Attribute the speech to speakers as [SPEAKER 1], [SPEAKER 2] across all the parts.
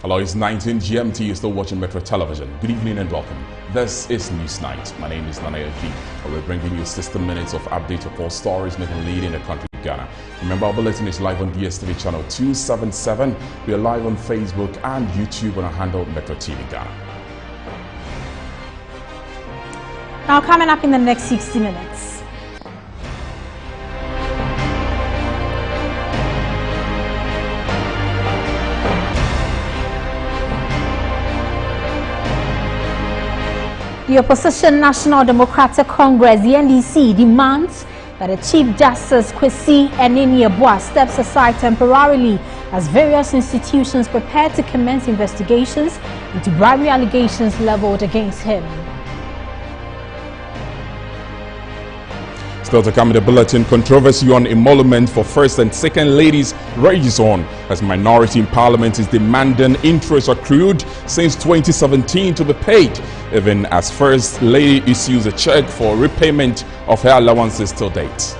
[SPEAKER 1] Hello, it's 19 GMT. You're still watching Metro Television. Good evening and welcome. This is Newsnight. My name is Nana G. We're bringing you 60 minutes of update of all stories making lead in the country of Ghana. Remember, our bulletin is live on DSTV channel 277. We are live on Facebook and YouTube on our handle Metro TV Ghana.
[SPEAKER 2] Now, coming up in the next 60 minutes. The opposition National Democratic Congress, the NDC, demands that the Chief Justice Kwesi Enenyi-Abua steps aside temporarily as various institutions prepare to commence investigations into bribery allegations leveled against him.
[SPEAKER 1] Still to come in the bulletin, controversy on emolument for first and second ladies rages on as minority in parliament is demanding interest accrued since 2017 to be paid, even as first lady issues a check for repayment of her allowances till date.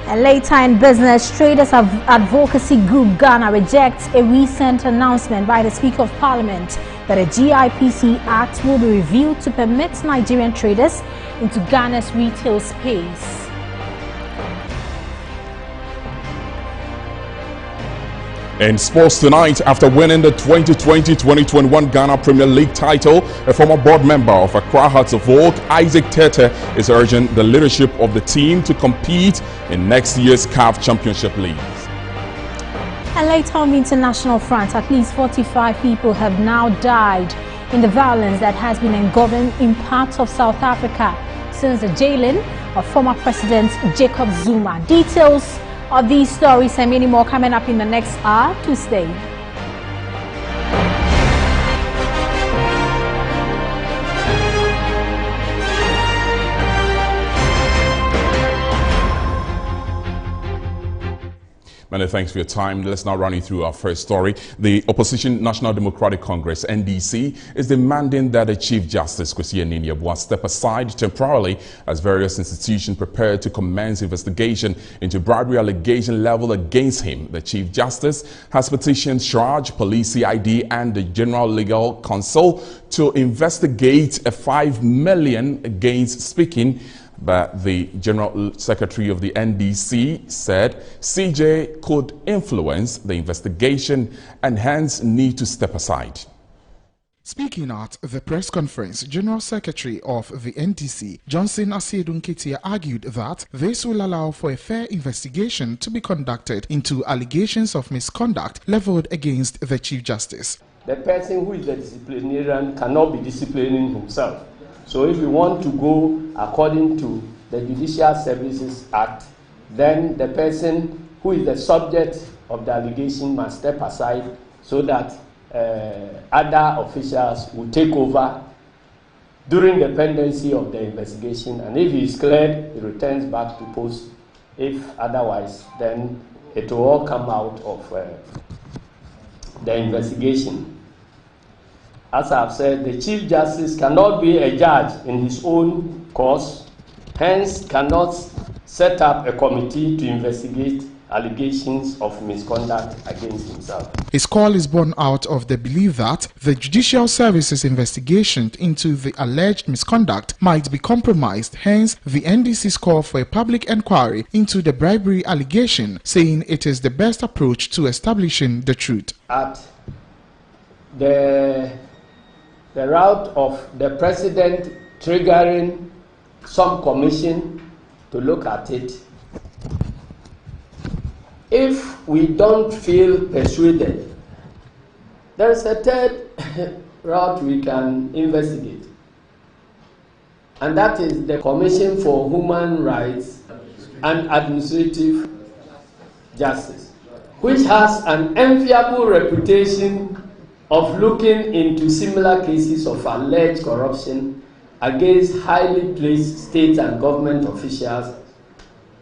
[SPEAKER 2] And later in business, Traders Advocacy Group Ghana rejects a recent announcement by the Speaker of Parliament that a GIPC Act will be reviewed to permit Nigerian traders into Ghana's retail space.
[SPEAKER 1] In sports tonight, after winning the 2020-2021 Ghana Premier League title, a former board member of Accra Hearts of Oak, Isaac Tete, is urging the leadership of the team to compete in next year's CAF Championship League.
[SPEAKER 2] And later on the international front, at least 45 people have now died in the violence that has been engulfing in parts of South Africa since the jailing of former President Jacob Zuma. Details of these stories and many more coming up in the next hour. To stay.
[SPEAKER 1] Many thanks for your time. Let's now run you through our first story. The opposition National Democratic Congress, NDC, is demanding that the Chief Justice Kwesi Enenyi-Abua step aside temporarily as various institutions prepare to commence investigation into bribery allegation leveled against him. The Chief Justice has petitioned Shraj, Police CID and the General Legal Counsel to investigate a 5 million against speaking. But the General Secretary of the NDC said CJ could influence the investigation and hence need to step aside.
[SPEAKER 3] Speaking at the press conference, General Secretary of the NDC, Johnson Asiedu-Nketia, argued that this will allow for a fair investigation to be conducted into allegations of misconduct leveled against the Chief Justice.
[SPEAKER 4] The person who is the disciplinarian cannot be disciplining himself. So if you want to go according to the Judicial Services Act, then the person who is the subject of the allegation must step aside so that other officials will take over during the pendency of the investigation. And if he is cleared, he returns back to post. If otherwise, then it will all come out of the investigation. As I've said, the Chief Justice cannot be a judge in his own cause, hence cannot set up a committee to investigate allegations of misconduct against himself.
[SPEAKER 3] His call is born out of the belief that the Judicial Services investigation into the alleged misconduct might be compromised, hence the NDC's call for a public inquiry into the bribery allegation, saying it is the best approach to establishing the truth.
[SPEAKER 4] At the route of the president triggering some commission to look at it, if we don't feel persuaded, there's a third route we can investigate, and that is the Commission for Human Rights and Administrative Justice, which has an enviable reputation of looking into similar cases of alleged corruption against highly placed state and government officials,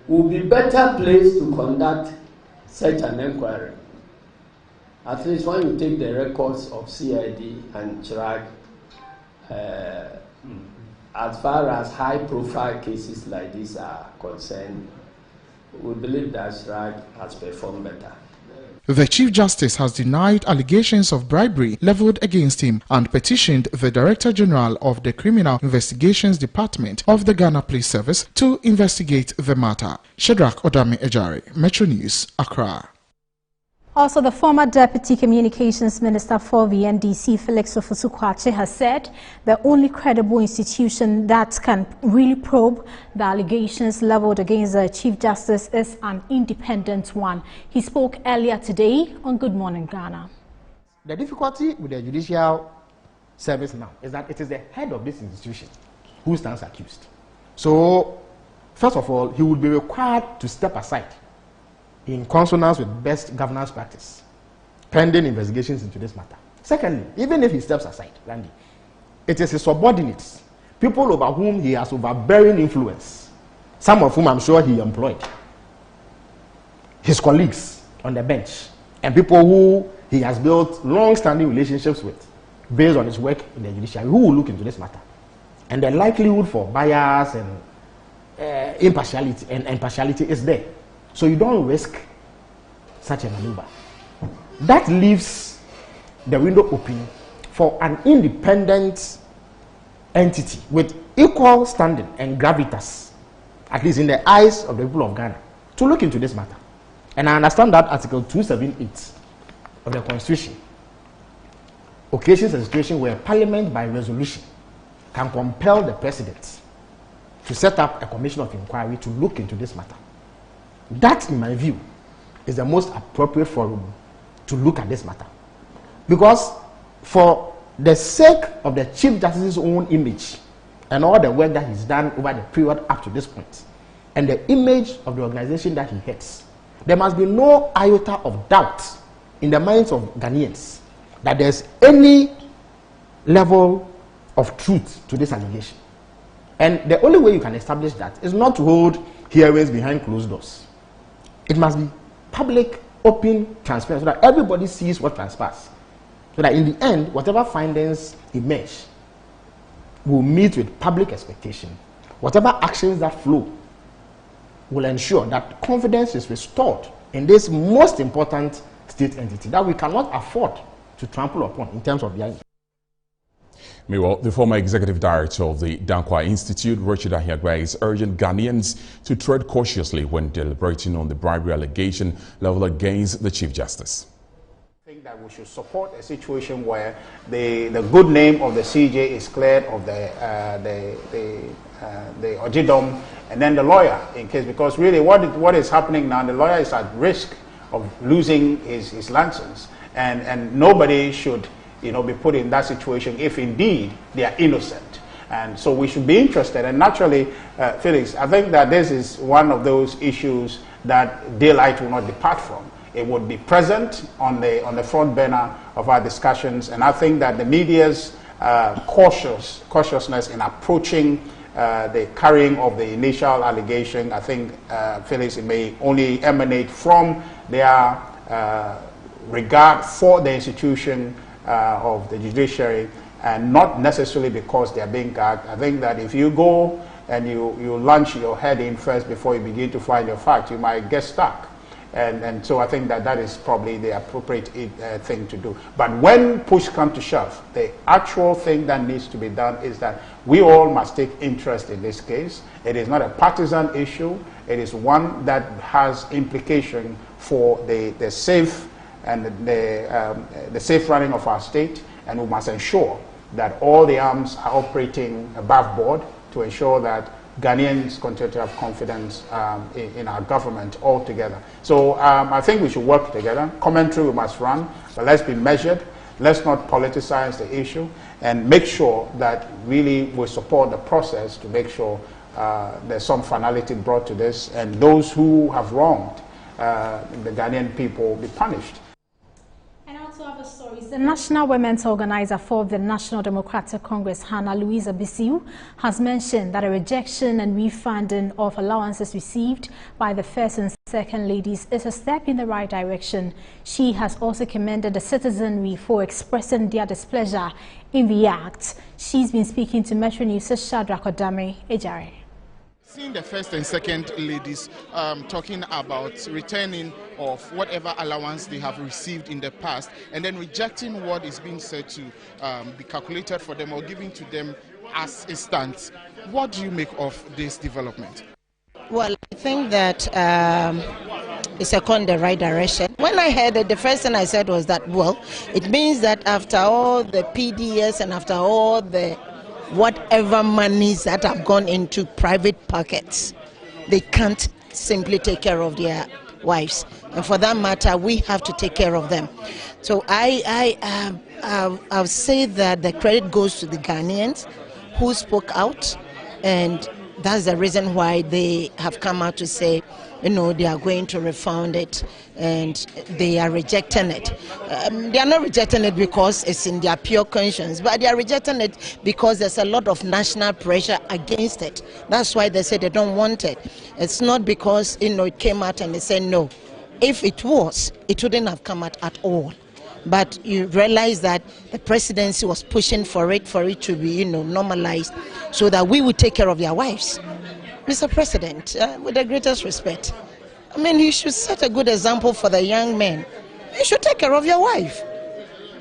[SPEAKER 4] will be better placed to conduct such an inquiry. At least when you take the records of CID and CHRAG, as far as high-profile cases like this are concerned, we believe that CHRAG has performed better.
[SPEAKER 3] The Chief Justice has denied allegations of bribery leveled against him and petitioned the Director General of the Criminal Investigations Department of the Ghana Police Service to investigate the matter. Shadrach Odame Ejare, Metro News, Accra.
[SPEAKER 2] Also, the former Deputy Communications Minister for the NDC, Felix Ofosu-Kwakye, has said the only credible institution that can really probe the allegations leveled against the Chief Justice is an independent one. He spoke earlier today on Good Morning Ghana.
[SPEAKER 5] The difficulty with the judicial service now is that it is the head of this institution who stands accused. So, first of all, he would be required to step aside in consonance with best governance practice, pending investigations into this matter. Secondly, even if he steps aside, Randy, it is his subordinates, people over whom he has overbearing influence, some of whom I'm sure he employed, his colleagues on the bench, and people who he has built long-standing relationships with, based on his work in the judiciary, who will look into this matter. And the likelihood for bias and impartiality is there. So you don't risk such a maneuver. That leaves the window open for an independent entity with equal standing and gravitas, at least in the eyes of the people of Ghana, to look into this matter. And I understand that Article 278 of the Constitution occasions a situation where Parliament by resolution can compel the President to set up a commission of inquiry to look into this matter. That, in my view, is the most appropriate forum to look at this matter. Because for the sake of the Chief Justice's own image and all the work that he's done over the period up to this point, and the image of the organization that he heads, there must be no iota of doubt in the minds of Ghanaians that there's any level of truth to this allegation. And the only way you can establish that is not to hold hearings behind closed doors. It must be public, open, transparent, so that everybody sees what transpires. So that in the end, whatever findings emerge will meet with public expectation. Whatever actions that flow will ensure that confidence is restored in this most important state entity that we cannot afford to trample upon in terms of their.
[SPEAKER 1] Meanwhile, the former executive director of the Dankwa Institute, Richard Ahiagwa, is urging Ghanaians to tread cautiously when deliberating on the bribery allegation leveled against the Chief Justice.
[SPEAKER 6] I think that we should support a situation where the good name of the CJ is cleared of the Ojidom and then the lawyer, in case, because really what is happening now, the lawyer is at risk of losing his license, and nobody should be put in that situation if indeed they are innocent. And so we should be interested. And naturally, Felix, I think that this is one of those issues that daylight will not depart from. It would be present on the front burner of our discussions. And I think that the media's cautiousness in approaching the carrying of the initial allegation, I think, Felix, it may only emanate from their regard for the institution of the judiciary, and not necessarily because they are being gagged. I think that if you go and you launch your head in first before you begin to find your facts, you might get stuck. And so I think that is probably the appropriate thing to do. But when push comes to shove, the actual thing that needs to be done is that we all must take interest in this case. It is not a partisan issue. It is one that has implication for the safe and the safe running of our state, and we must ensure that all the arms are operating above board to ensure that Ghanaians continue to have confidence in our government altogether. So I think we should work together. Commentary we must run, but let's be measured. Let's not politicize the issue, and make sure that really we support the process to make sure there's some finality brought to this, and those who have wronged the Ghanaian people be punished.
[SPEAKER 2] To other stories, the National Women's Organizer for the National Democratic Congress, Hannah Louisa Bisiu, has mentioned that a rejection and refunding of allowances received by the first and second ladies is a step in the right direction. She has also commended the citizenry for expressing their displeasure in the act. She's been speaking to Metro News' Shadrach Odame Ejare.
[SPEAKER 3] Seeing the first and second ladies talking about returning of whatever allowance they have received in the past and then rejecting what is being said to be calculated for them or given to them as it stands, what do you make of this development?
[SPEAKER 7] Well, I think that it's a call in the right direction. When I heard it, the first thing I said was that, well, it means that after all the PDS and after all the whatever monies that have gone into private pockets, they can't simply take care of their wives. And for that matter, we have to take care of them. So I'll say that the credit goes to the Ghanaians who spoke out, and that's the reason why they have come out to say, you know, they are going to refund it and they are rejecting it. They are not rejecting it because it's in their pure conscience, but they are rejecting it because there's a lot of national pressure against it. That's why they say they don't want it. It's not because, you know, it came out and they said no. If it was, it wouldn't have come out at all. But you realize that the presidency was pushing for it to be, you know, normalized so that we would take care of their wives. Mr. President, with the greatest respect, I mean, you should set a good example for the young men. You should take care of your wife.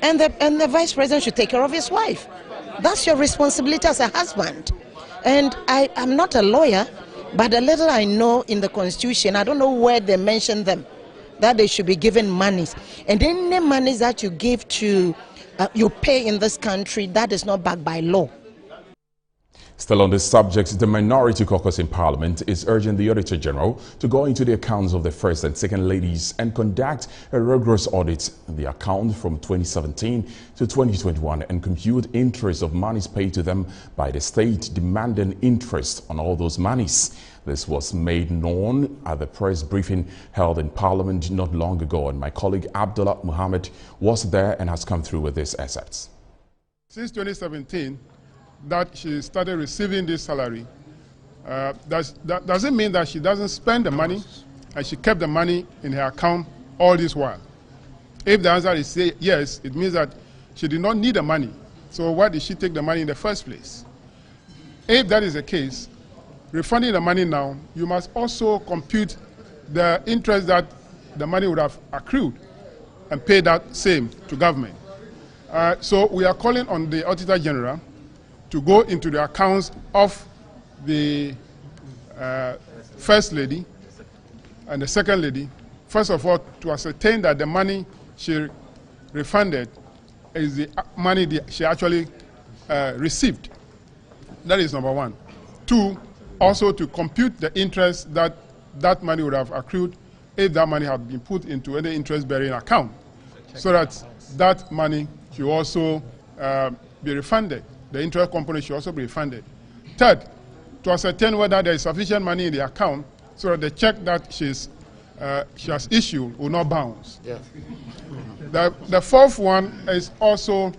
[SPEAKER 7] And the vice president should take care of his wife. That's your responsibility as a husband. And I'm not a lawyer, but the little I know in the Constitution, I don't know where they mention them, that they should be given monies. And any monies that you give to, you pay in this country, that is not backed by law.
[SPEAKER 1] Still on this subject, the Minority Caucus in Parliament is urging the Auditor General to go into the accounts of the First and Second Ladies and conduct a rigorous audit in the account from 2017 to 2021 and compute interest of monies paid to them by the state, demanding interest on all those monies. This was made known at the press briefing held in Parliament not long ago, and my colleague Abdullah Muhammad was there and has come through with these excerpts.
[SPEAKER 8] Since 2017, that she started receiving this salary, that doesn't mean that she doesn't spend the money and she kept the money in her account all this while. If the answer is yes, it means that she did not need the money. So why did she take the money in the first place? If that is the case, refunding the money now, you must also compute the interest that the money would have accrued and pay that same to government. So we are calling on the Auditor General to go into the accounts of the First Lady and the Second Lady, first of all, to ascertain that the money she refunded is the money she actually received. That is number one. Two, also to compute the interest that that money would have accrued if that money had been put into any interest-bearing account, so that that money should also be refunded. The interest component should also be refunded. Third, to ascertain whether there is sufficient money in the account so that the check that she has issued will not bounce. Yes. The fourth one is also,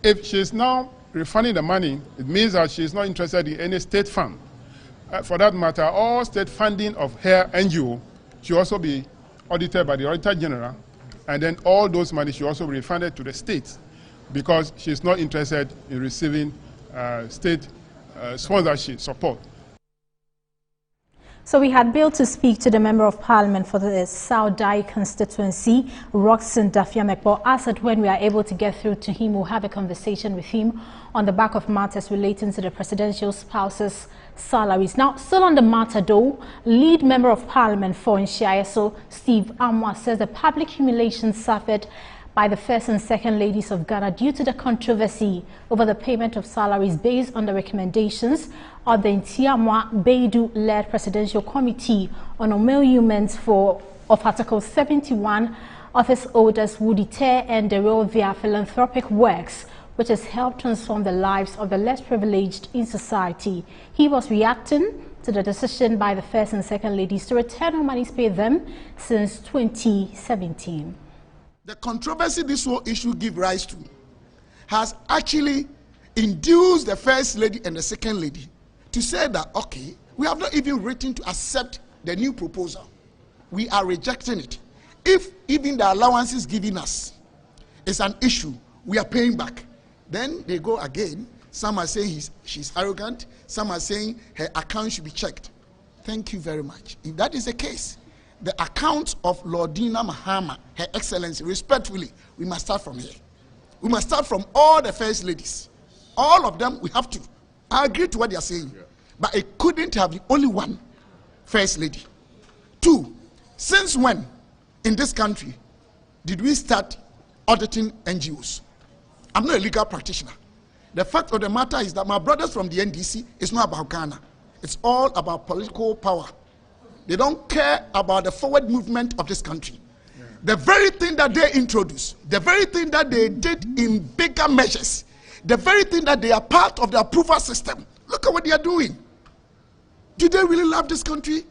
[SPEAKER 8] if she is now refunding the money, it means that she is not interested in any state fund. For that matter, all state funding of her NGO should also be audited by the Auditor General, and then all those money should also be refunded to the states, because she's not interested in receiving state sponsorship support.
[SPEAKER 2] So we had billed to speak to the Member of Parliament for the South Dai constituency, Roxon Dafiamekpo. As at when we are able to get through to him, we'll have a conversation with him on the back of matters relating to the presidential spouses' salaries. Now, still on the matter though, lead Member of Parliament for Nshiayeso, Steve Amwa, says the public humiliation suffered by the First and Second Ladies of Ghana due to the controversy over the payment of salaries based on the recommendations of the Ntiamwa Beidu-led Presidential Committee on Emoluments of Article 71 office holders would deter and derail their philanthropic works, which has helped transform the lives of the less privileged in society. He was reacting to the decision by the First and Second Ladies to return on monies paid them since 2017.
[SPEAKER 9] The controversy this whole issue gives rise to has actually induced the First Lady and the Second Lady to say that, okay, we have not even written to accept the new proposal. We are rejecting it. If even the allowances given us is an issue, we are paying back. Then they go again Some are saying she's arrogant. Some are saying her account should be checked. Thank you very much. If that is the case, the account of Lordina Mahama, Her Excellency, respectfully, we must start from here. We must start from all the first ladies. All of them, we have to. I agree to what they are saying. Yeah. But it couldn't have the only one first lady. 2, since when in this country did we start auditing NGOs? I'm not a legal practitioner. The fact of the matter is that my brothers from the NDC, it's not about Ghana. It's all about political power. They don't care about the forward movement of this country. Yeah. The very thing that they introduced, the very thing that they did in bigger measures, the very thing that they are part of the approval system, look at what they are doing. Do they really love this country?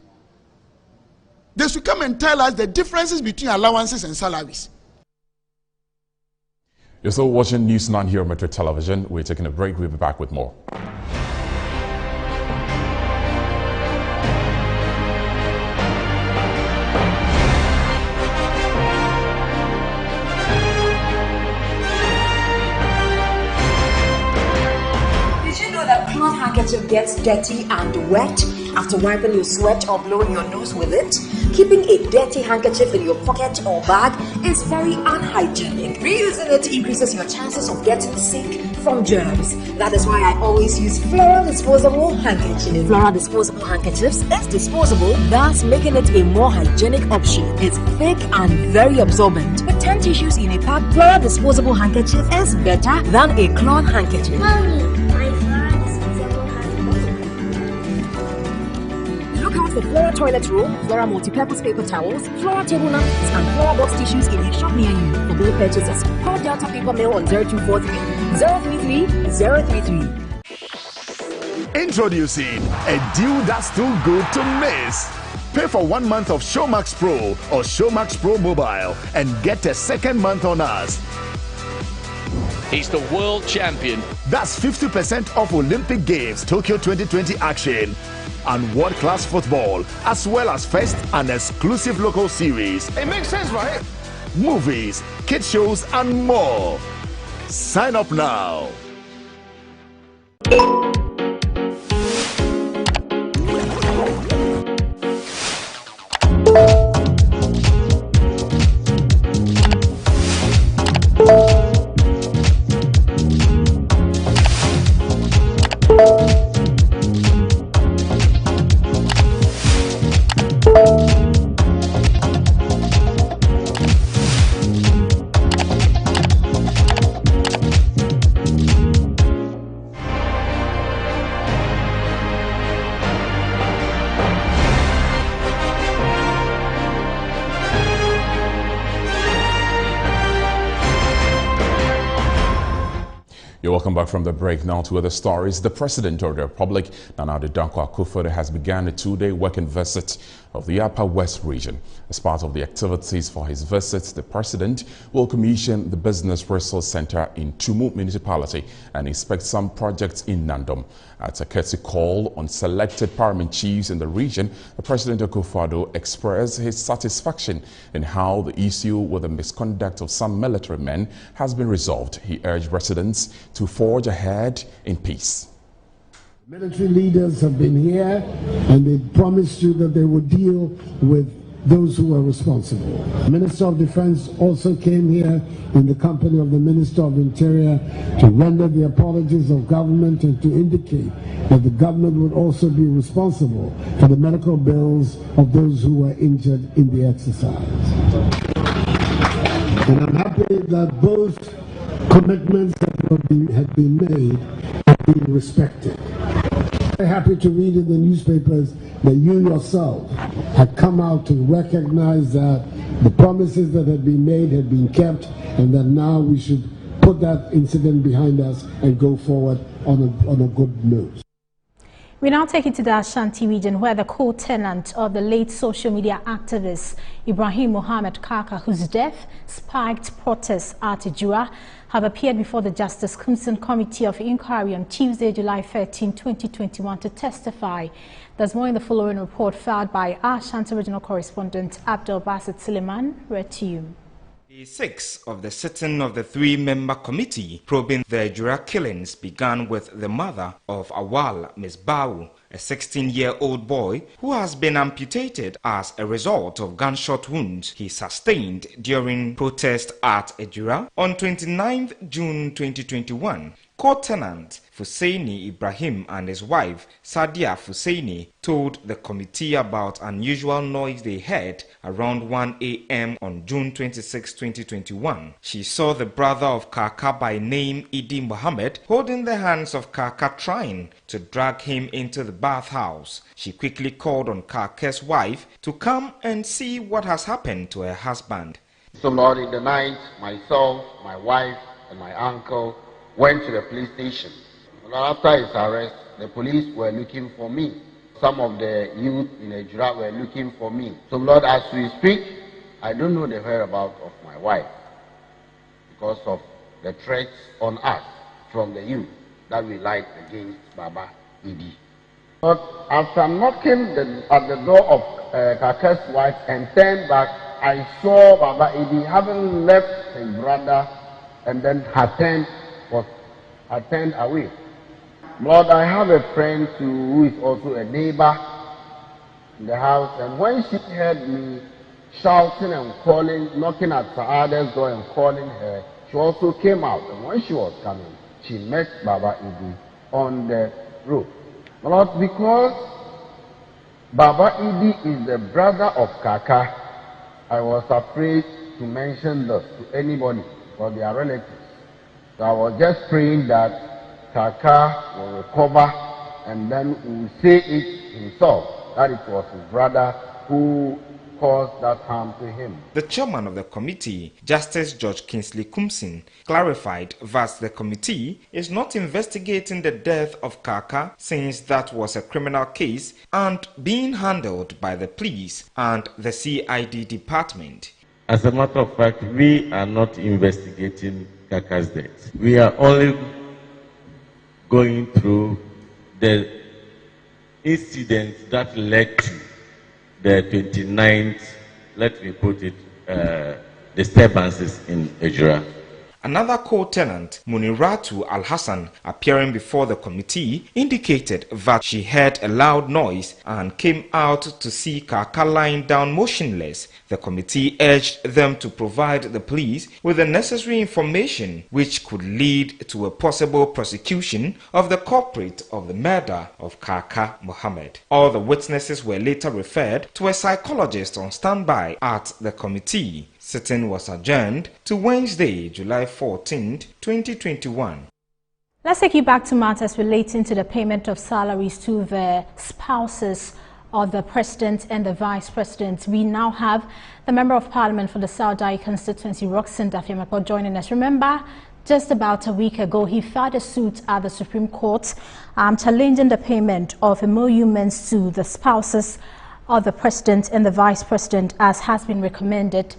[SPEAKER 9] They should come and tell us the differences between allowances and salaries.
[SPEAKER 1] You're still watching NEWSNIGHT here on Metro Television. We're taking a break. We'll be back with more.
[SPEAKER 10] Handkerchief gets dirty and wet after wiping your sweat or blowing your nose with it. Keeping a dirty handkerchief in your pocket or bag is very unhygienic. Reusing it increases your chances of getting sick from germs. That is why I always use Flora disposable handkerchiefs. Flora disposable handkerchiefs is disposable, thus making it a more hygienic option. It's thick and very absorbent. With 10 tissues in a pack, Flora disposable handkerchief is better than a cloth handkerchief. For Flora toilet roll, Flora multi-purpose paper towels, Flora table napkins, and Flora box tissues in a shop near you. For bill purchases, call Delta Paper Mail on 0243 033 033.
[SPEAKER 11] Introducing a deal that's too good to miss. Pay for 1 month of Showmax Pro or Showmax Pro Mobile and get a second month on us.
[SPEAKER 12] He's the world champion.
[SPEAKER 11] That's 50% off Olympic Games Tokyo 2020 action and world-class football, as well as first and exclusive local series.
[SPEAKER 12] It makes sense, right?
[SPEAKER 11] Movies, kids shows, and more. Sign up now.
[SPEAKER 1] You're welcome back from the break. Now to other stories. The President of the Republic, Nana Addo Dankwa Akufo-Addo, has begun a 2-day working visit of the Upper West region. As part of the activities for his visit, the President will commission the Business Resource Center in Tumu Municipality and inspect some projects in Nandom. At a courtesy call on selected paramount chiefs in the region, the President Akufo-Addo expressed his satisfaction in how the issue with the misconduct of some military men has been resolved. He urged residents to forge ahead in peace.
[SPEAKER 13] Military leaders have been here and they promised you that they would deal with those who were responsible. The Minister of Defense also came here in the company of the Minister of Interior to render the apologies of government and to indicate that the government would also be responsible for the medical bills of those who were injured in the exercise. And I'm happy that both commitments that had been made have been respected. I'm happy to read in the newspapers that you yourself had come out to recognize that the promises that had been made had been kept and that now we should put that incident behind us and go forward on a good note.
[SPEAKER 2] We now take it to the Ashanti region where the co-tenant of the late social media activist Ibrahim Mohammed Kaka, whose death spiked protests at Ijua, have appeared before the Justice Crimson Committee of Inquiry on Tuesday, July 13, 2021 to testify. There's more in the following report filed by our Ashanti regional correspondent Abdul Basit Suleiman. Read to you.
[SPEAKER 14] Day 6 of the sitting of the three-member committee probing the Ejura killings began with the mother of Awal, Ms. Bawu, a 16-year-old boy who has been amputated as a result of gunshot wounds he sustained during protest at Ejura on 29 June 2021. Co-tenant Fuseini Ibrahim and his wife Sadia Fuseini told the committee about unusual noise they heard around 1 a.m. on June 26, 2021. She saw the brother of Kaka by name Idi Mohammed holding the hands of Kaka trying to drag him into the bathhouse. She quickly called on Kaka's wife to come and see what has happened to her husband.
[SPEAKER 15] So Lord, in the night, myself, my wife and my uncle went to the police station. After his arrest, the police were looking for me. Some of the youth in Ejura were looking for me. So Lord, as we speak, I don't know the whereabouts of my wife because of the threats on us from the youth that we light against Baba Idi. But after knocking at the door of Kaka's wife and turned back, I saw Baba Idi having left his brother and then had turned away. Lord, I have a friend who is also a neighbor in the house, and when she heard me shouting and calling, knocking at Saada's door and calling her, she also came out. And when she was coming, she met Baba Idi on the road. Lord, because Baba Idi is the brother of Kaka, I was afraid to mention this to anybody because they are relatives. So I was just praying that Kaka will recover and then will say it himself that it was his brother who caused that harm to him.
[SPEAKER 14] The chairman of the committee, Justice George Kingsley Kumsin, clarified that the committee is not investigating the death of Kaka since that was a criminal case and being handled by the police and the CID department.
[SPEAKER 16] As a matter of fact, we are not investigating Kaka's death. We are only going through the incident that led to the 29th, let me put it, disturbances in Ejura.
[SPEAKER 14] Another co-tenant, Muniratu Al-Hassan, appearing before the committee, indicated that she heard a loud noise and came out to see Kaka lying down motionless. The committee urged them to provide the police with the necessary information which could lead to a possible prosecution of the culprit of the murder of Kaka Mohammed. All the witnesses were later referred to a psychologist on standby at the committee. Sitting was adjourned to Wednesday, July 14, 2021.
[SPEAKER 2] Let's take you back to matters relating to the payment of salaries to the spouses of the president and the vice president. We now have the Member of Parliament for the South Dai constituency, Roxanne Dafiamako, joining us. Remember, just about a week ago, he filed a suit at the Supreme Court challenging the payment of emoluments to the spouses of the president and the vice president, as has been recommended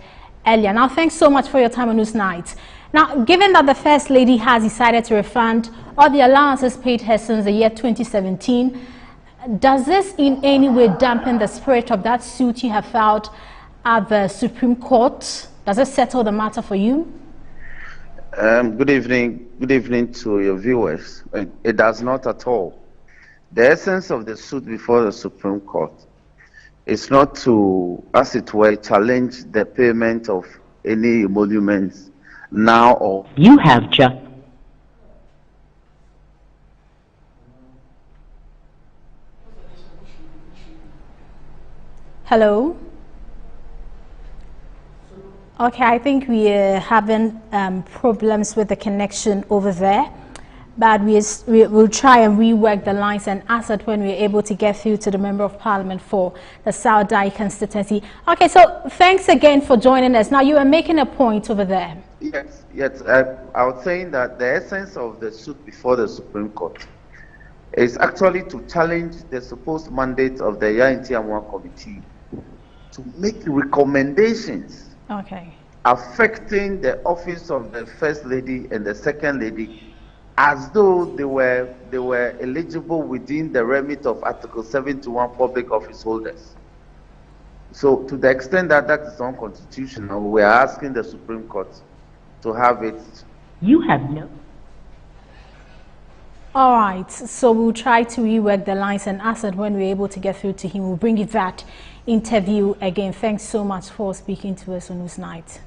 [SPEAKER 2] earlier. Now, thanks so much for your time on Newsnight. Now, given that the First Lady has decided to refund all the allowances paid her since the year 2017, does this in any way dampen the spirit of that suit you have filed at the Supreme Court? Does it settle the matter for you?
[SPEAKER 17] Good evening to your viewers. It does not at all. The essence of the suit before the Supreme Court is not to, as it were, challenge the payment of any emoluments now or...
[SPEAKER 18] You have just...
[SPEAKER 2] Hello? Okay, I think we are having problems with the connection over there. But we'll try and rework the lines and ask it when we're able to get through to the Member of Parliament for the South Dai constituency. Okay, so thanks again for joining us. Now, you are making a point over there.
[SPEAKER 17] Yes. I was saying that the essence of the suit before the Supreme Court is actually to challenge the supposed mandate of the Yainti Amwa Committee to make recommendations affecting the office of the First Lady and the Second Lady, as though they were eligible within the remit of Article 71 public office holders. So to the extent that that is unconstitutional, we are asking the Supreme Court to have it.
[SPEAKER 18] You have no.
[SPEAKER 2] All right, so we'll try to rework the lines, and as and when we're able to get through to him, we'll bring you that interview again. Thanks so much for speaking to us on NEWSNIGHT.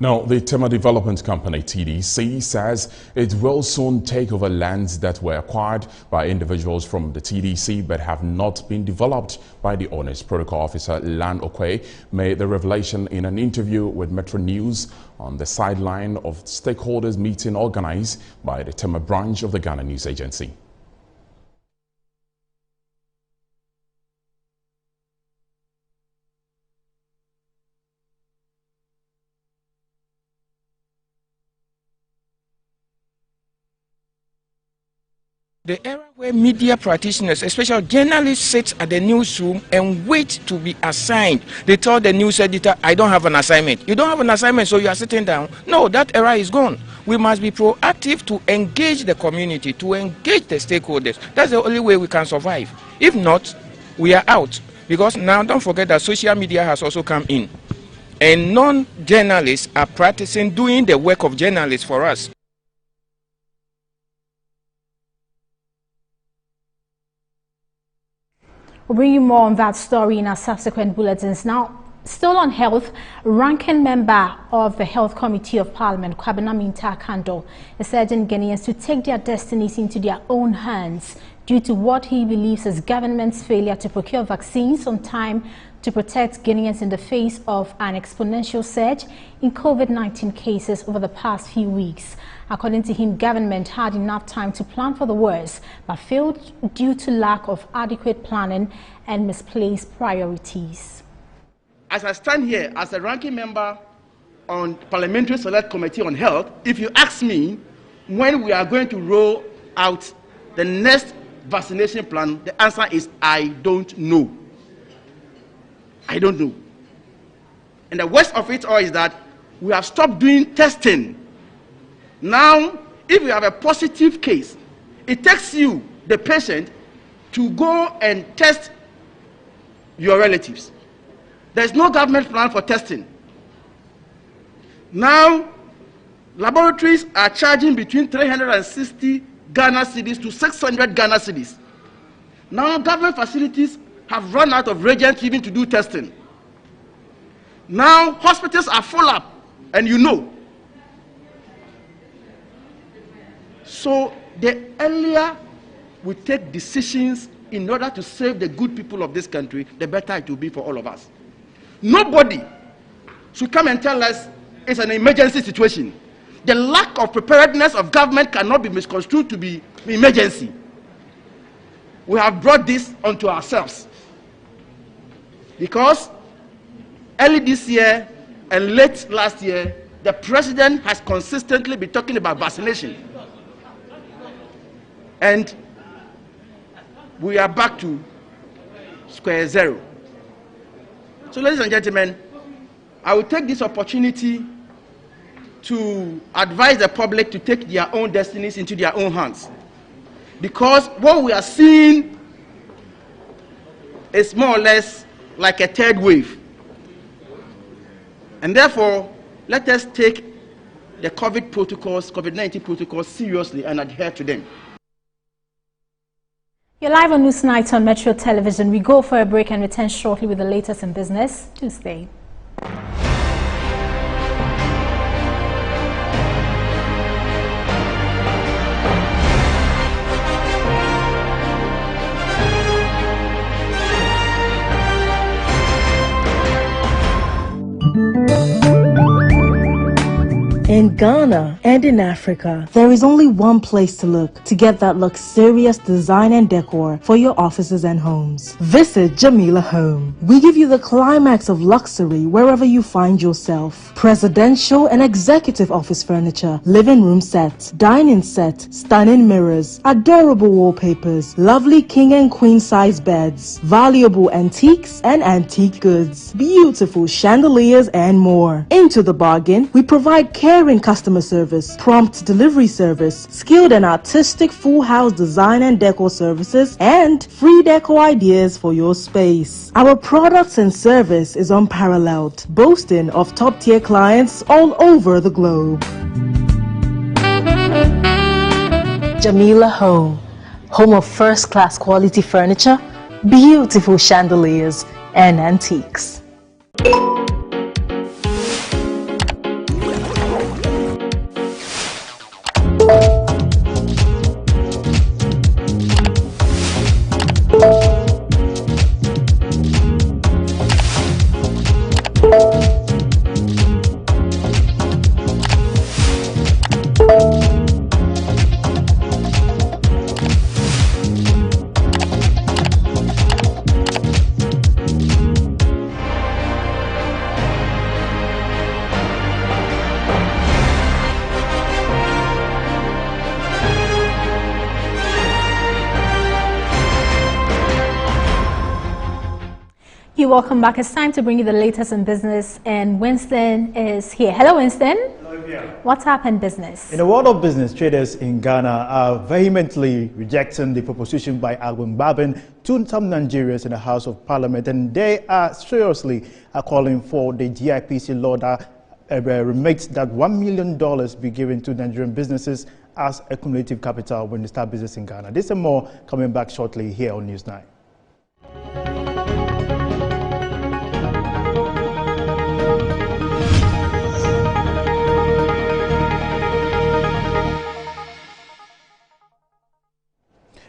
[SPEAKER 1] Now, the Tema Development Company, TDC, says it will soon take over lands that were acquired by individuals from the TDC but have not been developed by the owners. Protocol Officer Lan Okwe made the revelation in an interview with Metro News on the sideline of stakeholders meeting organized by the Tema branch of the Ghana News Agency.
[SPEAKER 19] The era where media practitioners, especially journalists, sit at the newsroom and wait to be assigned. They tell the news editor, I don't have an assignment. You don't have an assignment, so you are sitting down. No, that era is gone. We must be proactive to engage the community, to engage the stakeholders. That's the only way we can survive. If not, we are out. Because now, don't forget that social media has also come in. And non-journalists are practicing doing the work of journalists for us.
[SPEAKER 2] We'll bring you more on that story in our subsequent bulletins. Now, still on health, ranking member of the Health Committee of Parliament, Kwabena Minta Kando, is urging Ghanaians to take their destinies into their own hands due to what he believes is government's failure to procure vaccines on time to protect Ghanaians in the face of an exponential surge in COVID-19 cases over the past few weeks. According to him, government had enough time to plan for the worst, but failed due to lack of adequate planning and misplaced priorities.
[SPEAKER 5] As I stand here as a ranking member on Parliamentary Select Committee on Health, if you ask me when we are going to roll out the next vaccination plan, the answer is I don't know. I don't know. And the worst of it all is that we have stopped doing testing. Now, if you have a positive case, it takes you, the patient, to go and test your relatives. There's no government plan for testing. Now, laboratories are charging between 360 Ghana cedis to 600 Ghana cedis. Now, government facilities have run out of reagents even to do testing. Now, hospitals are full up, and you know. So, the earlier we take decisions in order to save the good people of this country, the better it will be for all of us. Nobody should come and tell us it's an emergency situation. The lack of preparedness of government cannot be misconstrued to be emergency. We have brought this onto ourselves. Because early this year and late last year, the president has consistently been talking about vaccination. And we are back to square zero. So, ladies and gentlemen, I will take this opportunity to advise the public to take their own destinies into their own hands. Because what we are seeing is more or less like a third wave. And therefore, let us take the COVID-19 protocols seriously and adhere to them.
[SPEAKER 2] You're live on NEWSNIGHT on Metro Television. We go for a break and return shortly with the latest in business. Do stay.
[SPEAKER 20] In Ghana and in Africa, there is only one place to look to get that luxurious design and decor for your offices and homes. Visit Jamila Home. We give you the climax of luxury wherever you find yourself. Presidential and executive office furniture, living room sets, dining set, stunning mirrors, adorable wallpapers, lovely king and queen size beds, valuable antiques and antique goods, beautiful chandeliers and more. Into the bargain, we provide care caring customer service, prompt delivery service, skilled and artistic full house design and decor services, and free decor ideas for your space. Our products and service is unparalleled, boasting of top-tier clients all over the globe. Jamila Home, home of first-class quality furniture, beautiful chandeliers, and antiques.
[SPEAKER 2] Welcome back. It's time to bring you the latest in business, and Winston is here. Hello, Winston.
[SPEAKER 18] Hello, dear.
[SPEAKER 2] What's happened business?
[SPEAKER 18] In the world of business, traders in Ghana are vehemently rejecting the proposition by Alvin Babin to some Nigerians in the House of Parliament, and they are seriously calling for the GIPC law that makes that $1 million be given to Nigerian businesses as a cumulative capital when they start business in Ghana. This and more coming back shortly here on NEWSNIGHT.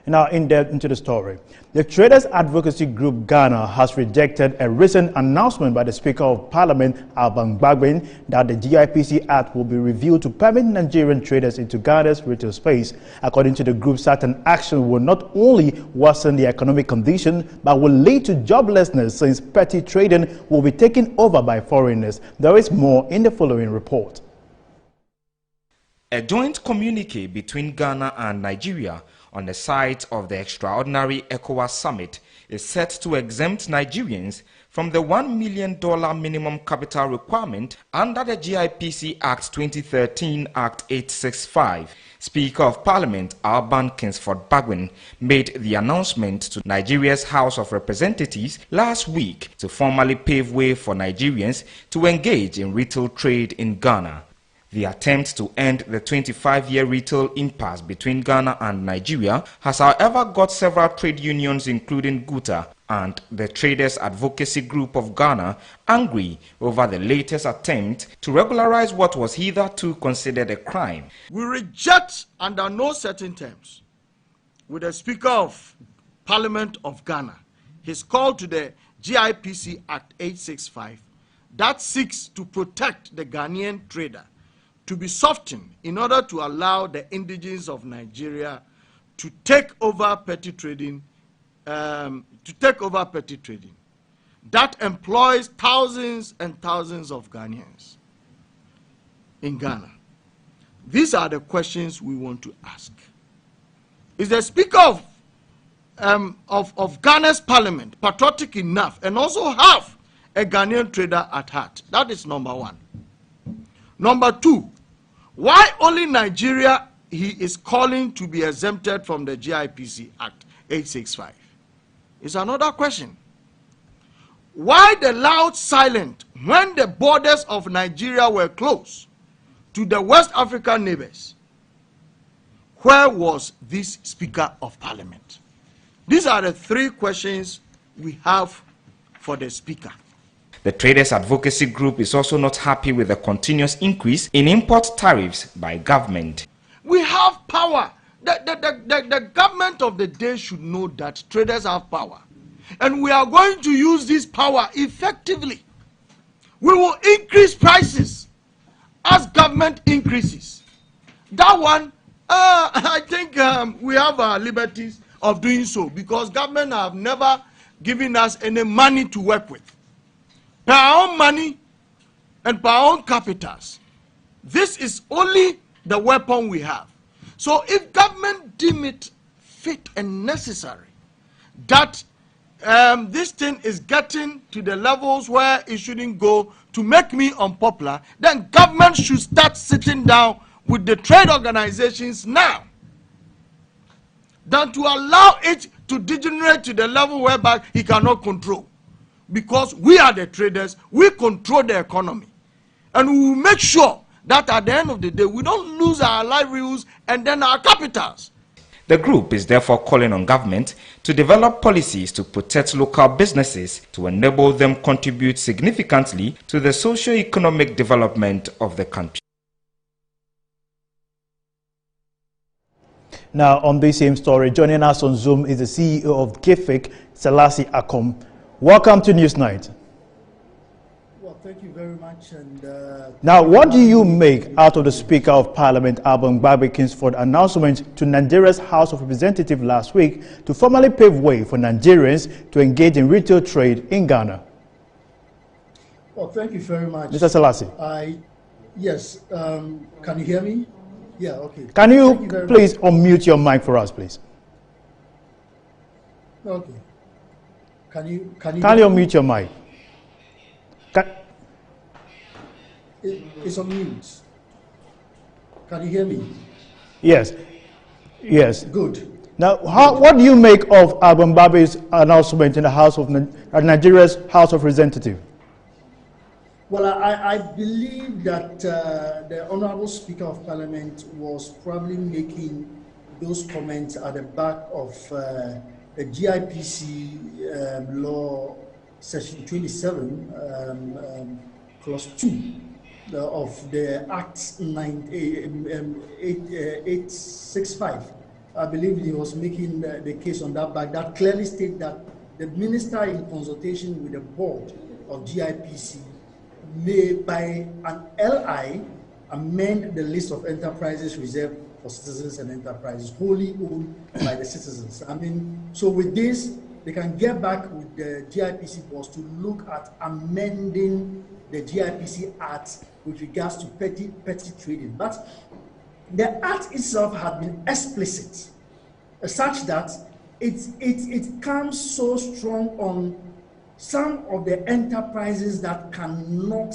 [SPEAKER 18] Now, in depth into the story. The Traders Advocacy Group Ghana has rejected a recent announcement by the Speaker of Parliament, Alban Bagbin, that the GIPC Act will be reviewed to permit Nigerian traders into Ghana's retail space. According to the group, certain action will not only worsen the economic condition, but will lead to joblessness since petty trading will be taken over by foreigners. There is more in the following report.
[SPEAKER 14] A joint communique between Ghana and Nigeria on the site of the extraordinary ECOWAS summit is set to exempt Nigerians from the $1 million minimum capital requirement under the GIPC Act 2013 Act 865. Speaker of Parliament Alban Kingsford Bagwin made the announcement to Nigeria's House of Representatives last week to formally pave way for Nigerians to engage in retail trade in Ghana. The attempt to end the 25-year retail impasse between Ghana and Nigeria has, however, got several trade unions, including GUTA and the Traders Advocacy Group of Ghana, angry over the latest attempt to regularize what was hitherto considered a crime.
[SPEAKER 9] We reject, under no certain terms, with the Speaker of Parliament of Ghana, his call to the GIPC Act 865 that seeks to protect the Ghanaian trader to be softened in order to allow the indigenes of Nigeria to take over petty trading, that employs thousands and thousands of Ghanaians in Ghana. These are the questions we want to ask. Is the Speaker of Ghana's Parliament patriotic enough and also have a Ghanaian trader at heart? That is number one. Number two, why only Nigeria he is calling to be exempted from the GIPC Act 865? Is another question. Why the loud silence when the borders of Nigeria were closed to the West African neighbors? Where was this Speaker of Parliament? These are the three questions we have for the Speaker.
[SPEAKER 14] The Traders Advocacy Group is also not happy with the continuous increase in import tariffs by government.
[SPEAKER 9] We have power. The government of the day should know that traders have power. And we are going to use this power effectively. We will increase prices as government increases. That one, I think we have our liberties of doing so because government have never given us any money to work with. Per our own money and per our own capitals. This is only the weapon we have. So if government deem it fit and necessary that
[SPEAKER 21] this thing is getting to the levels where it shouldn't go to make me unpopular, then government should start sitting down with the trade organizations now, than to allow it to degenerate to the level whereby he cannot control. Because we are the traders, we control the economy. And we will make sure that at the end of the day, we don't lose our livelihoods and then our capitals.
[SPEAKER 14] The group is therefore calling on government to develop policies to protect local businesses to enable them contribute significantly to the socio-economic development of the country.
[SPEAKER 18] Now, on this same story, joining us on Zoom is the CEO of GIFIC, Selassie Akom. Welcome to Newsnight.
[SPEAKER 22] Well, thank you very much. And
[SPEAKER 18] now, what do you make out of the Speaker of Parliament, Alban Gbagbe Kingsford, announcement to Nigeria's House of Representatives last week to formally pave way for Nigerians to engage in retail trade in Ghana?
[SPEAKER 22] Well, thank you very much.
[SPEAKER 18] Mr. Selassie.
[SPEAKER 22] Yes, can you hear me? Yeah, okay.
[SPEAKER 18] Can you please unmute your mic for us, please?
[SPEAKER 22] Okay. Can you
[SPEAKER 18] unmute your mic?
[SPEAKER 22] It's on mute. Can you hear me?
[SPEAKER 18] Yes. Yes.
[SPEAKER 22] Good.
[SPEAKER 18] Now, what do you make of Alban Gbagbe's announcement in the House of Nigeria's House of Representatives?
[SPEAKER 22] Well, I believe that the Honorable Speaker of Parliament was probably making those comments at the back of the GIPC law, section 27, clause 2 of the Act 865. I believe he was making the case on that back. That clearly states that the minister, in consultation with the board of GIPC, may, by an LI, amend the list of enterprises reserved for citizens and enterprises wholly owned by the citizens. I mean, so with this, they can get back with the GIPC boss to look at amending the GIPC Act with regards to petty trading. But the Act itself had been explicit, such that it comes so strong on some of the enterprises that cannot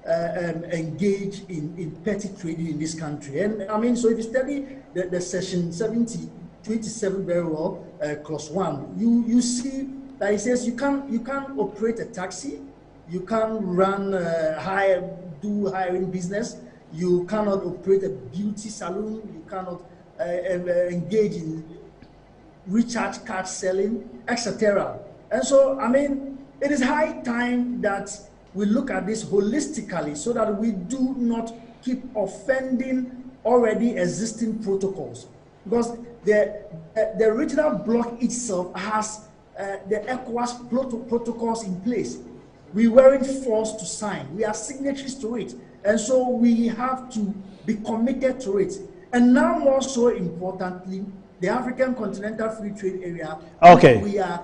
[SPEAKER 22] engage in petty trading in this country. And I mean, so if you study the section 27 very well, clause 1, you see that it says you can't operate a taxi, you can't run do hiring business, you cannot operate a beauty salon, you cannot engage in recharge card selling, etc. And so, I mean, it is high time that we look at this holistically so that we do not keep offending already existing protocols. Because the original bloc itself has the ECOWAS protocols in place. We weren't forced to sign. We are signatories to it. And so we have to be committed to it. And now more so importantly, the African Continental Free Trade Area, we are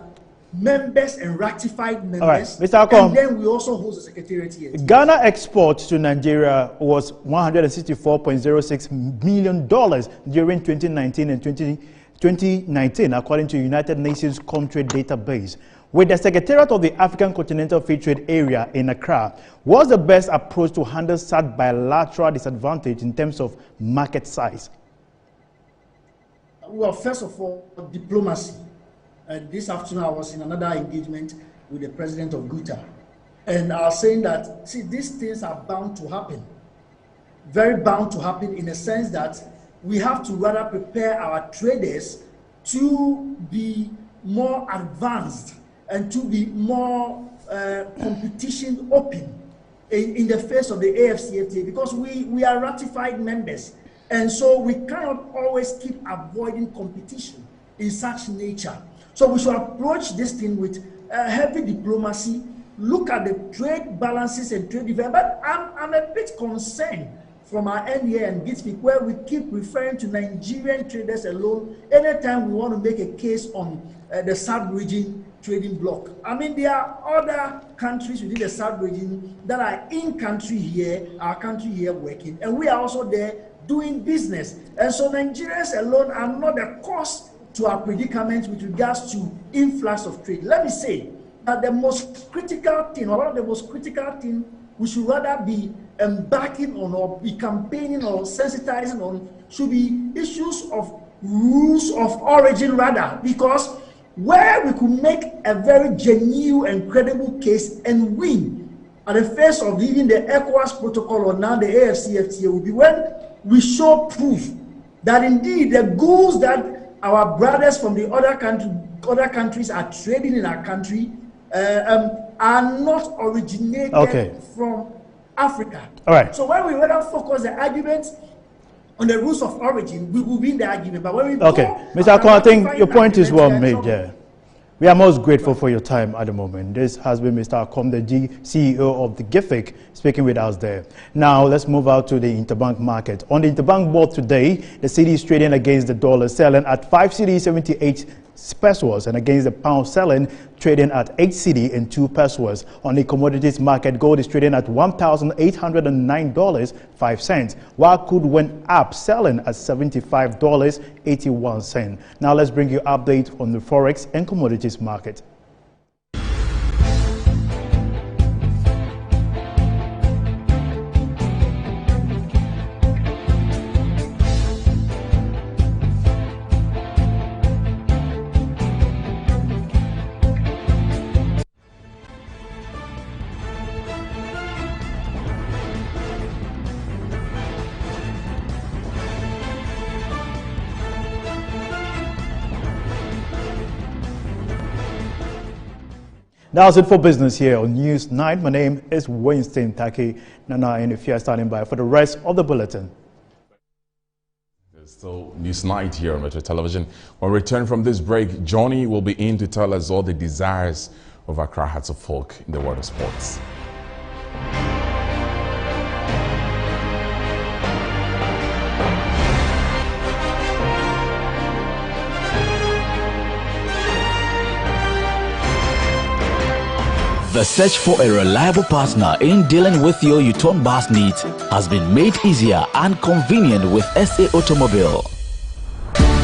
[SPEAKER 22] members and ratified members.
[SPEAKER 18] All right, Mr. Akom,
[SPEAKER 22] and then we also host a secretariat here.
[SPEAKER 18] Ghana exports to Nigeria was $164.06 million during 2019 and 2019, according to United Nations Comtrade database. With the Secretariat of the African Continental Free Trade Area in Accra, what's the best approach to handle such bilateral disadvantage in terms of market size?
[SPEAKER 22] Well, first of all, diplomacy. This afternoon, I was in another engagement with the president of GUTA. And I was saying that, see, these things are bound to happen. Very bound to happen in the sense that we have to rather prepare our traders to be more advanced and to be more competition open in the face of the AFCFTA, because we are ratified members. And so we cannot always keep avoiding competition in such nature. So we should approach this thing with heavy diplomacy, look at the trade balances and trade development. But I'm a bit concerned from our NDA and GITFIC, where we keep referring to Nigerian traders alone anytime we want to make a case on the sub-region trading bloc. I mean, there are other countries within the sub-region that are in country here, our country here working, and we are also there doing business. And so Nigerians alone are not the cause to our predicament with regards to influx of trade. Let me say that the most critical thing, or one of the most critical things we should rather be embarking on or be campaigning or sensitizing on should be issues of rules of origin rather, because where we could make a very genuine and credible case and win at the face of even the ECOWAS protocol or now the AFCFTA will be when we show proof that indeed the goods that our brothers from the other countries are trading in our country are not originated from Africa.
[SPEAKER 18] All right.
[SPEAKER 22] So when we rather focus the arguments on the rules of origin, we will win the argument. But when we
[SPEAKER 18] Mr. Akon, I think your point is well made there. We are most grateful for your time at the moment. This has been Mr. Akon, the CEO of the GIFIC, speaking with us there. Now, let's move out to the interbank market. On the interbank board today, the cedi is trading against the dollar, selling at 5 cedi 78 pesos, and against the pound selling, trading at 8 cedi and 2 pesos. On the commodities market, gold is trading at $1,809.05, while crude went up, selling at $75.81. Now let's bring you update on the forex and commodities market. That's it for business here on Newsnight. My name is Winston Taki. Nana and if you're standing by for the rest of the bulletin.
[SPEAKER 1] There's still Newsnight here on Metro Television. When we return from this break, Johnny will be in to tell us all the desires of Accra Hearts of Folk in the world of sports.
[SPEAKER 4] The search for a reliable partner in dealing with your U-turn bus needs has been made easier and convenient with SA Automobile.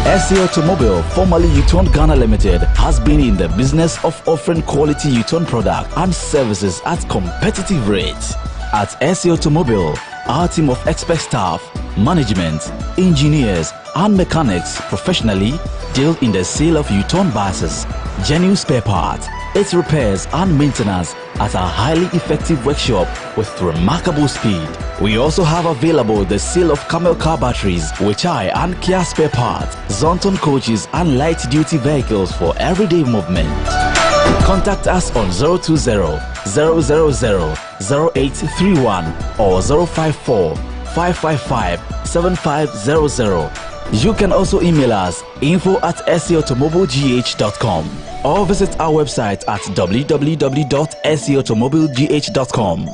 [SPEAKER 4] SA Automobile, formerly U-turn Ghana Limited, has been in the business of offering quality U-turn product and services at competitive rates. At SA Automobile, our team of expert staff, management, engineers, and mechanics professionally deal in the sale of U-turn buses, genuine spare parts, its repairs and maintenance at our highly effective workshop with remarkable speed. We also have available the sale of Camel car batteries, Weichai and Kia spare parts, Zonton coaches and light-duty vehicles for everyday movement. Contact us on 020-000-0831 or 054-555-7500. You can also email us info@saautomobilegh.com or visit our website at www.saautomobilegh.com.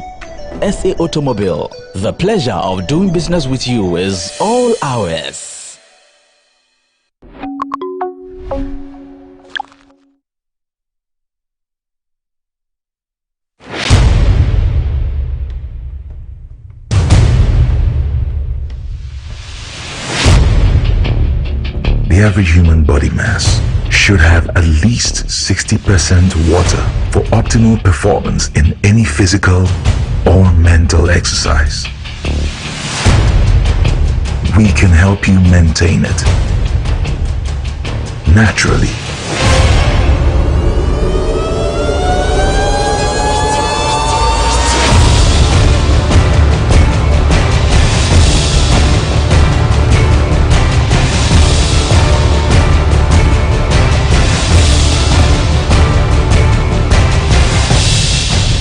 [SPEAKER 4] SA Automobile, the pleasure of doing business with you is all ours.
[SPEAKER 6] The average human body mass should have at least 60% water for optimal performance in any physical or mental exercise. We can help you maintain it naturally.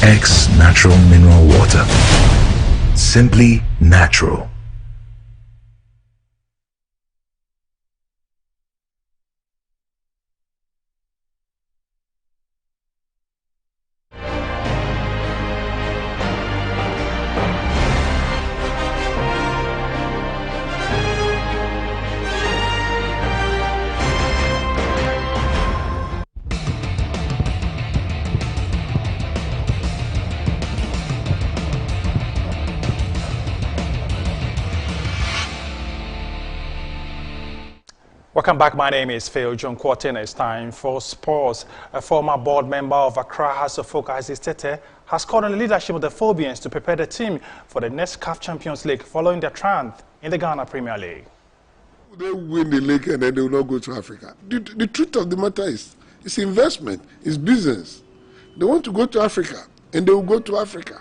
[SPEAKER 6] X Natural Mineral Water. Simply natural.
[SPEAKER 18] Welcome back. My name is Phil John Quartin. It's time for sports. A former board member of Accra House of Folk, Isaac Tete, has called on the leadership of the Phobians to prepare the team for the next CAF Champions League following their triumph in the Ghana Premier League.
[SPEAKER 3] They win the league and then they will not go to Africa. The truth of the matter is, it's investment, it's business. They want to go to Africa and they will go to Africa.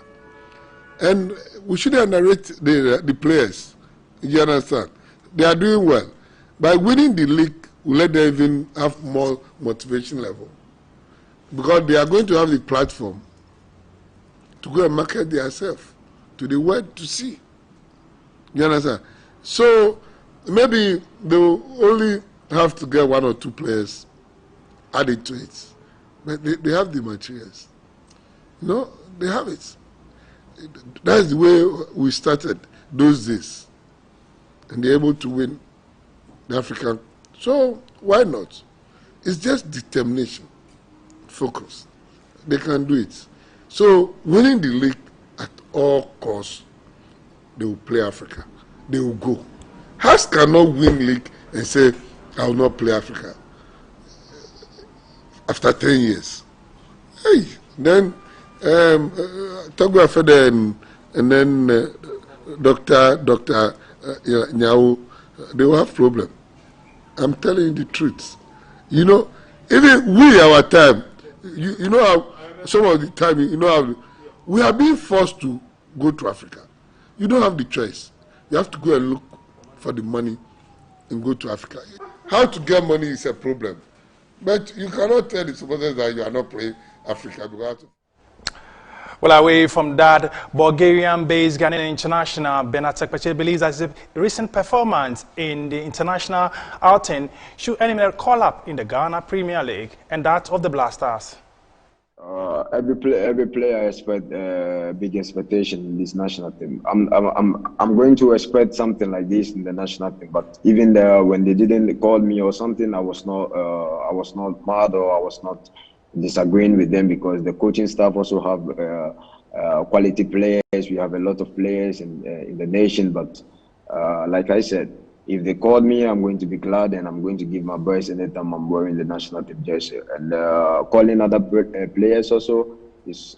[SPEAKER 3] And we shouldn't underrate the players. You understand? They are doing well. By winning the league, we let them even have more motivation level. Because they are going to have the platform to go and market themselves to the world to see. You understand? So maybe they will only have to get 1 or 2 players added to it. But they have the materials. No, they have it. That's the way we started those days. And they're able to win the African. So why not? It's just determination, focus. They can do it. So winning the league at all costs, they will play Africa. They will go. Hearts cannot win league and say, I will not play Africa after 10 years. Hey, then Togo Afede and then Dr. Nyao, they will have problem. I'm telling you the truth. You know, even we, our time, you know how, some of the time, you know how, we are being forced to go to Africa. You don't have the choice. You have to go and look for the money and go to Africa. How to get money is a problem. But you cannot tell the supporters that you are not playing Africa because.
[SPEAKER 18] Well, away from that, Bulgarian-based Ghanaian international Bernard Tekpeche believes that his recent performance in the international outing should earn him a call-up in the Ghana Premier League and that of the Blasters.
[SPEAKER 7] Every player expect big expectation in this national team. I'm going to expect something like this in the national team. But even when they didn't call me or something, I was not mad or I was not disagreeing with them because the coaching staff also have quality players. We have a lot of players in the nation. But like I said, if they called me, I'm going to be glad and I'm going to give my best anytime I'm wearing the national team jersey. And calling other players also is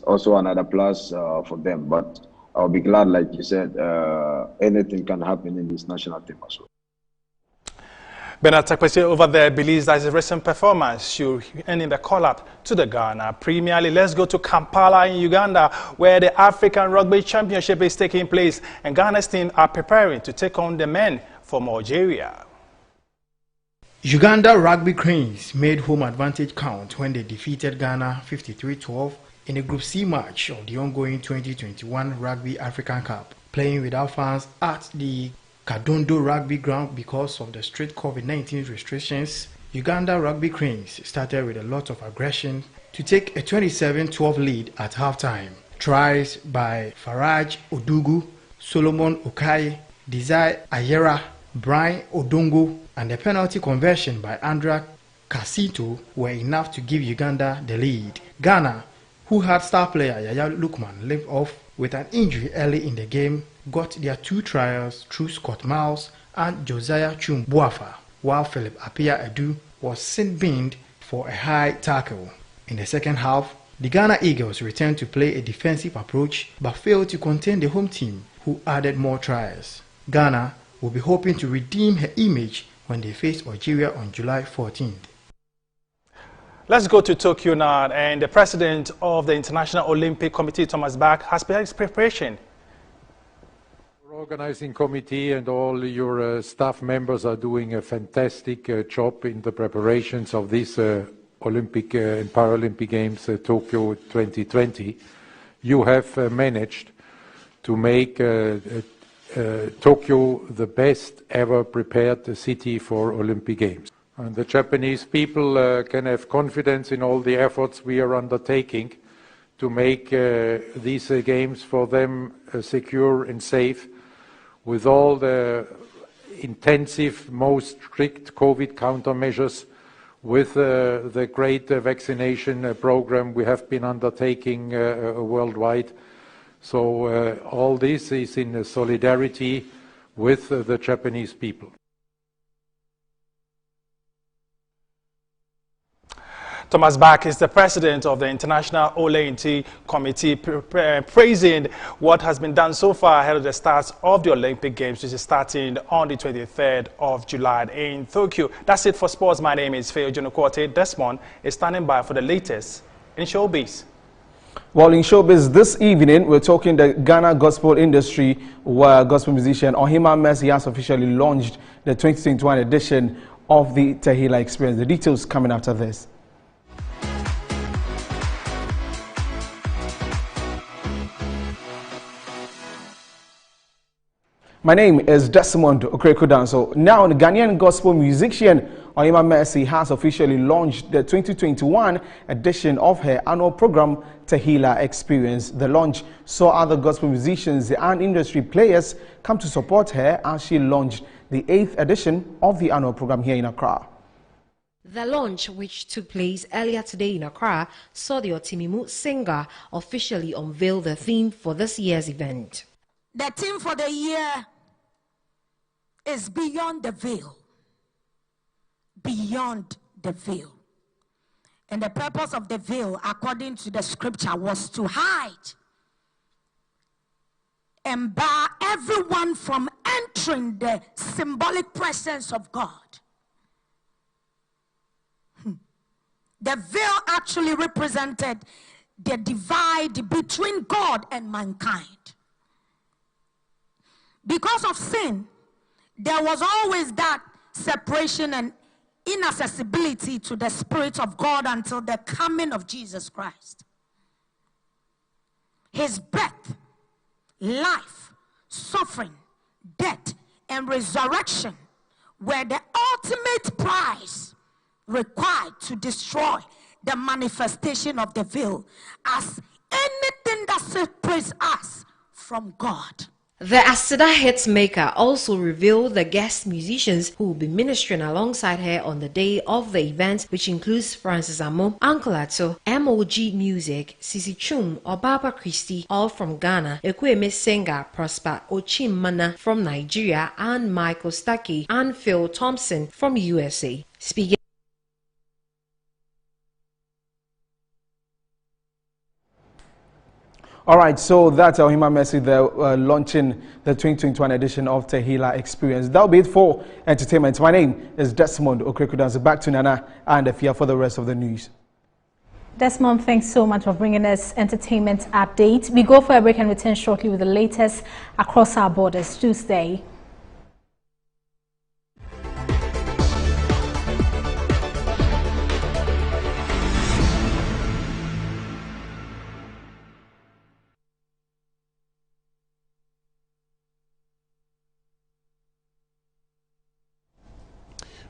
[SPEAKER 7] also another plus for them. But I'll be glad, like you said, anything can happen in this national team as well.
[SPEAKER 18] Bernard Tekpeche over there believes that his recent performance should end in the call-up to the Ghana Premier League. Let's go to Kampala in Uganda, where the African Rugby Championship is taking place, and Ghana's team are preparing to take on the men from Algeria.
[SPEAKER 23] Uganda Rugby Cranes made home advantage count when they defeated Ghana 53-12 in a Group C match of the ongoing 2021 Rugby African Cup, playing without fans at the Kadondo Rugby Ground because of the strict COVID-19 restrictions. Uganda Rugby Cranes started with a lot of aggression to take a 27-12 lead at halftime. Tries by Faraj Odugu, Solomon Okai, Desai Ayera, Brian Odongo, and the penalty conversion by Andra Kasito were enough to give Uganda the lead. Ghana, who had star player Yaya Lukman limped off with an injury early in the game, got their 2 trials through Scott Miles and Josiah Chum Buafa, while Philip Apia Edu was sin-binned for a high tackle. In the second half, the Ghana Eagles returned to play a defensive approach but failed to contain the home team, who added more tries. Ghana will be hoping to redeem her image when they face Algeria on July 14th.
[SPEAKER 18] Let's go to Tokyo now, and the president of the International Olympic Committee, Thomas Bach, has begun his preparation.
[SPEAKER 24] Organizing committee and all your staff members are doing a fantastic job in the preparations of this Olympic and Paralympic Games Tokyo 2020. You have managed to make Tokyo the best ever prepared city for Olympic Games. And the Japanese people can have confidence in all the efforts we are undertaking to make these games for them secure and safe, with all the intensive, most strict COVID countermeasures, with the great vaccination program we have been undertaking worldwide. So all this is in solidarity with the Japanese people.
[SPEAKER 18] Thomas Bach is the president of the International Olympic Committee, praising what has been done so far ahead of the start of the Olympic Games, which is starting on the 23rd of July in Tokyo. That's it for sports. My name is Feo Junokorte. Desmond is standing by for the latest in showbiz. Well, in showbiz this evening, we're talking the Ghana gospel industry, where gospel musician Ohima Mercy has officially launched the 2021 edition of the Tehillah Experience. The details coming after this. My name is Desmond Okrekudanso. Now, the Ghanaian gospel musician Ohima Mercy has officially launched the 2021 edition of her annual program, Tehillah Experience. The launch saw other gospel musicians and industry players come to support her as she launched the 8th edition of the annual program here in Accra.
[SPEAKER 8] The launch, which took place earlier today in Accra, saw the Otimimu singer officially unveil the theme for this year's event.
[SPEAKER 10] The theme for the year is Beyond the Veil. Beyond the veil. And the purpose of the veil, according to the scripture, was to hide and bar everyone from entering the symbolic presence of God. The veil actually represented the divide between God and mankind. Because of sin, there was always that separation and inaccessibility to the Spirit of God until the coming of Jesus Christ. His birth, life, suffering, death, and resurrection were the ultimate prize required to destroy the manifestation of the veil as anything that separates us from God.
[SPEAKER 8] The Asida hitmaker also revealed the guest musicians who will be ministering alongside her on the day of the event, which includes Francis Amo, Uncle Ato, MOG Music, Sisi Chum, Obaba Christie, all from Ghana, Ekweme singer Prosper Ochimana from Nigeria, and Michael Stuckey and Phil Thompson from USA. Speaking
[SPEAKER 18] All right, so that's Ohima Mercy there, launching the 2021 edition of Tehillah Experience. That'll be it for entertainment. My name is Desmond Okrekudanso. Back to Nana and Afia for the rest of the news.
[SPEAKER 2] Desmond, thanks so much for bringing us entertainment update. We go for a break and return shortly with the latest across our borders. Tuesday.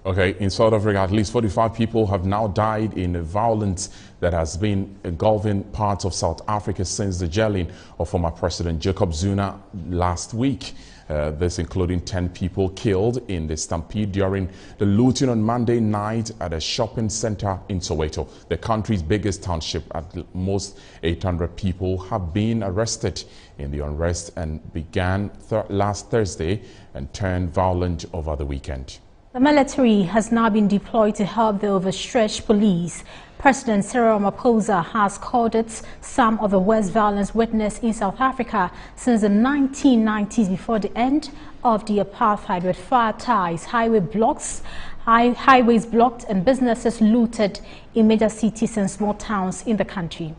[SPEAKER 1] Okay, in South Africa, at least 45 people have now died in the violence that has been engulfing parts of South Africa since the jailing of former President Jacob Zuma last week. This including 10 people killed in the stampede during the looting on Monday night at a shopping center in Soweto, the country's biggest township. At most 800 people have been arrested in the unrest and began last Thursday and turned violent over the weekend.
[SPEAKER 2] The military has now been deployed to help the overstretched police. President Cyril Ramaphosa has called it some of the worst violence witnessed in South Africa since the 1990s, before the end of the apartheid, with fire ties, highways blocked and businesses looted in major cities and small towns in the country.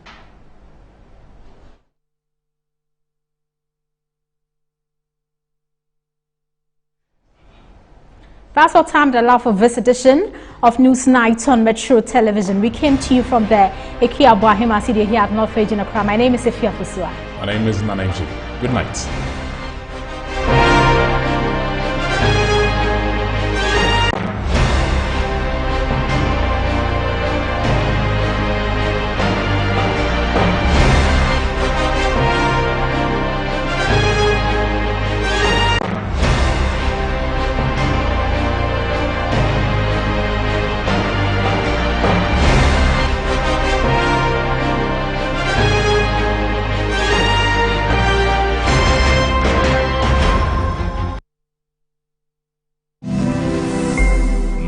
[SPEAKER 2] That's our time to allow for this edition of Newsnight on Metro Television. We came to you from the Ekia Boahima City here at North Region Accra. My name is Efia Fusua.
[SPEAKER 1] My name is Nanemji. Good night.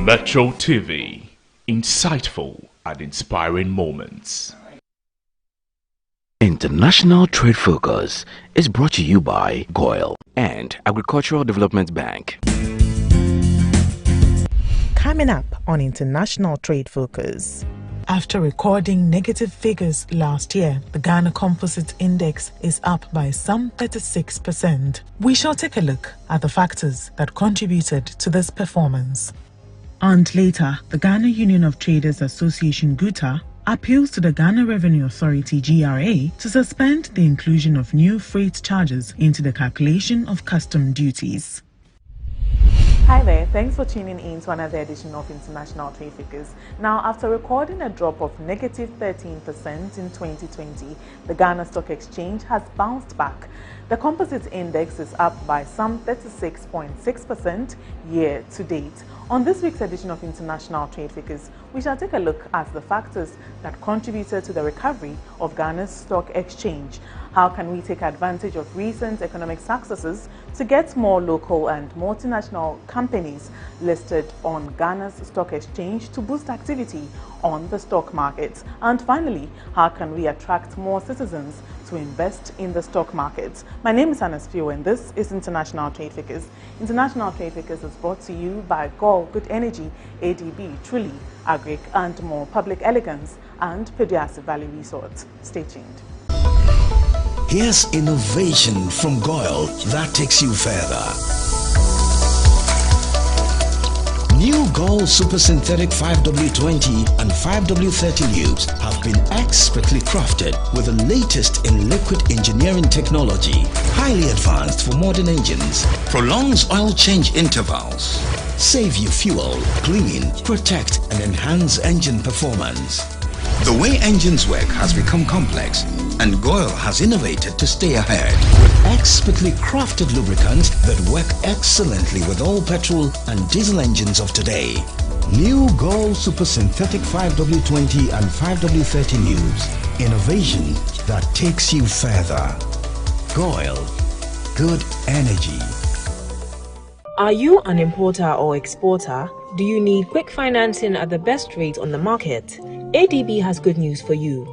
[SPEAKER 11] Metro TV, insightful, and inspiring moments.
[SPEAKER 12] International Trade Focus is brought to you by GOIL and Agricultural Development Bank.
[SPEAKER 13] Coming up on International Trade Focus. After recording negative figures last year, the Ghana Composite Index is up by some 36%. We shall take a look at the factors that contributed to this performance. And later, the Ghana Union of Traders Association GUTA appeals to the Ghana Revenue Authority GRA to suspend the inclusion of new freight charges into the calculation of custom duties.
[SPEAKER 15] Hi there, thanks for tuning in to another edition of International Trade Figures. Now, after recording a drop of negative 13% in 2020, the Ghana Stock Exchange has bounced back. The composite index is up by some 36.6% year to date. On this week's edition of International Trade Figures, we shall take a look at the factors that contributed to the recovery of Ghana's stock exchange. How can we take advantage of recent economic successes to get more local and multinational companies listed on Ghana's stock exchange to boost activity on the stock market? And finally, how can we attract more citizens to invest in the stock market? My name is Anas Pio and this is International Trade Figures. International Trade Figures is brought to you by GOL, Good Energy, ADB, Truly, Agric and More, Public Elegance and Pediassi Valley Resort. Stay tuned.
[SPEAKER 25] Here's innovation from GOIL that takes you further. New GOIL Super Synthetic 5W20 and 5W30 lubes have been expertly crafted with the latest in liquid engineering technology, highly advanced for modern engines, prolongs oil change intervals, save you fuel, clean, protect and enhance engine performance. The way engines work has become complex, and GOIL has innovated to stay ahead with expertly crafted lubricants that work excellently with all petrol and diesel engines of today. New GOIL Super Synthetic 5W20 and 5W30 lubes. Innovation that takes you further. GOIL. Good energy.
[SPEAKER 26] Are you an importer or exporter? Do you need quick financing at the best rate on the market? ADB has good news for you.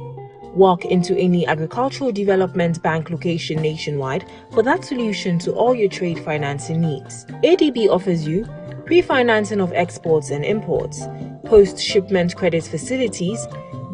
[SPEAKER 26] Walk into any agricultural development bank location nationwide for that solution to all your trade financing needs. ADB offers you pre-financing of exports and imports, post-shipment credit facilities,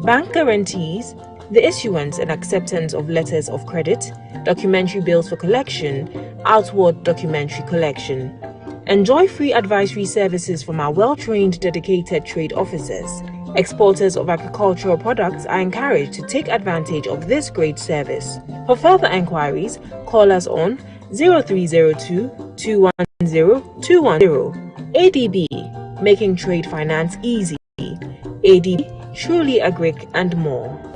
[SPEAKER 26] bank guarantees, the issuance and acceptance of letters of credit, documentary bills for collection, outward documentary collection. Enjoy free advisory services from our well-trained dedicated trade officers. Exporters of agricultural products are encouraged to take advantage of this great service. For further enquiries, call us on 0302 210 210. ADB, making trade finance easy. ADB, Truly Agric and More.